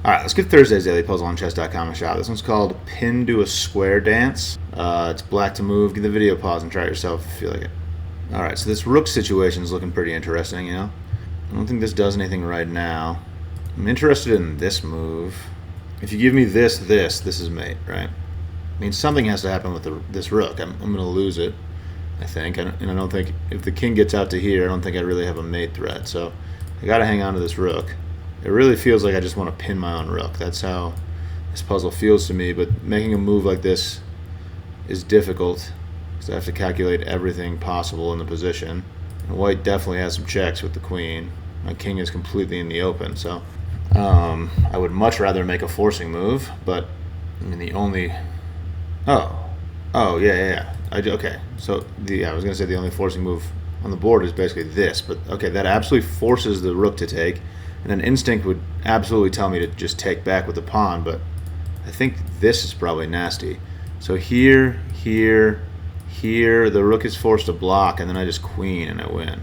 Alright, let's get Thursday's Daily Puzzle on chess.com and shop. This one's called Pin to a Square Dance. It's black to move. Give the video a pause and try it yourself if you feel like it. Alright, so this rook situation is looking pretty interesting, you know? I don't think this does anything right now. I'm interested in this move. If you give me this is mate, right? I mean, something has to happen with this rook. I'm going to lose it, I think. And I don't think, if the king gets out to here, I don't think I really have a mate threat. So I got to hang on to this rook. It really feels like I just want to pin my own rook. That's how this puzzle feels to me, but making a move like this is difficult because I have to calculate everything possible in the position. And white definitely has some checks with the queen. My king is completely in the open, so I would much rather make a forcing move, but I mean the only... yeah. Okay, so I was going to say the only forcing move on the board is basically this, but okay, that absolutely forces the rook to take. And an instinct would absolutely tell me to just take back with the pawn, but I think this is probably nasty. So here, the rook is forced to block, and then I just queen and I win.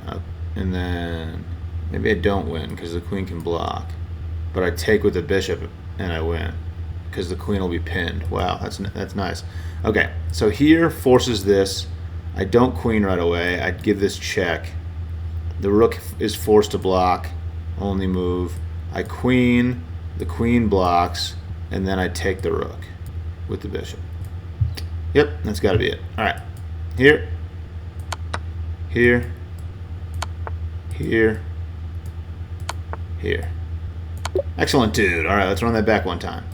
And then maybe I don't win because the queen can block, but I take with the bishop and I win because the queen will be pinned. Wow, that's nice. Okay, so here forces this. I don't queen right away. I'd give this check. The rook is forced to block. Only move. I queen, the queen blocks, and then I take the rook with the bishop. Yep, that's got to be it. All right, here, here, here, here. Excellent, dude. All right, let's run that back one time.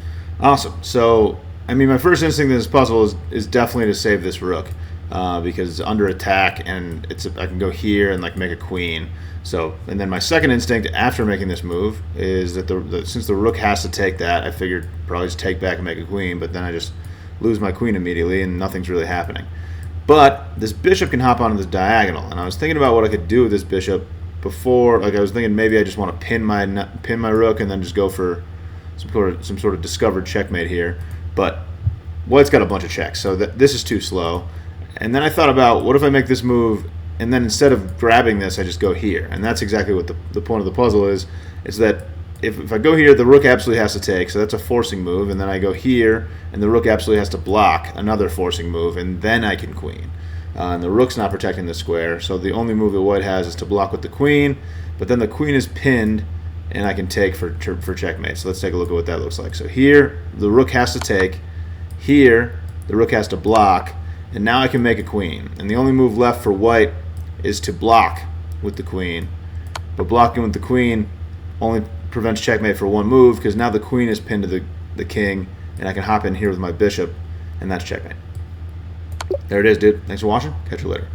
Awesome. So, I mean, my first instinct in this puzzle is definitely to save this rook because it's under attack, and I can go here and like make a queen. So, and then my second instinct after making this move is that since the rook has to take that, I figured probably just take back and make a queen, but then I just lose my queen immediately and nothing's really happening. But this bishop can hop onto this diagonal, and I was thinking about what I could do with this bishop before. Like I was thinking maybe I just want to pin my rook and then just go for some sort of discovered checkmate here. But white's got a bunch of checks, so this is too slow. And then I thought about, what if I make this move, and then instead of grabbing this, I just go here. And that's exactly what the point of the puzzle is that if I go here, the rook absolutely has to take, so that's a forcing move, and then I go here, and the rook absolutely has to block, another forcing move, and then I can queen. And the rook's not protecting the square, so the only move that white has is to block with the queen, but then the queen is pinned, and I can take for checkmate. So let's take a look at what that looks like. So here, the rook has to take. Here, the rook has to block, and now I can make a queen. And the only move left for white is to block with the queen. But blocking with the queen only prevents checkmate for one move because now the queen is pinned to the king, and I can hop in here with my bishop, and that's checkmate. There it is, dude. Thanks for watching. Catch you later.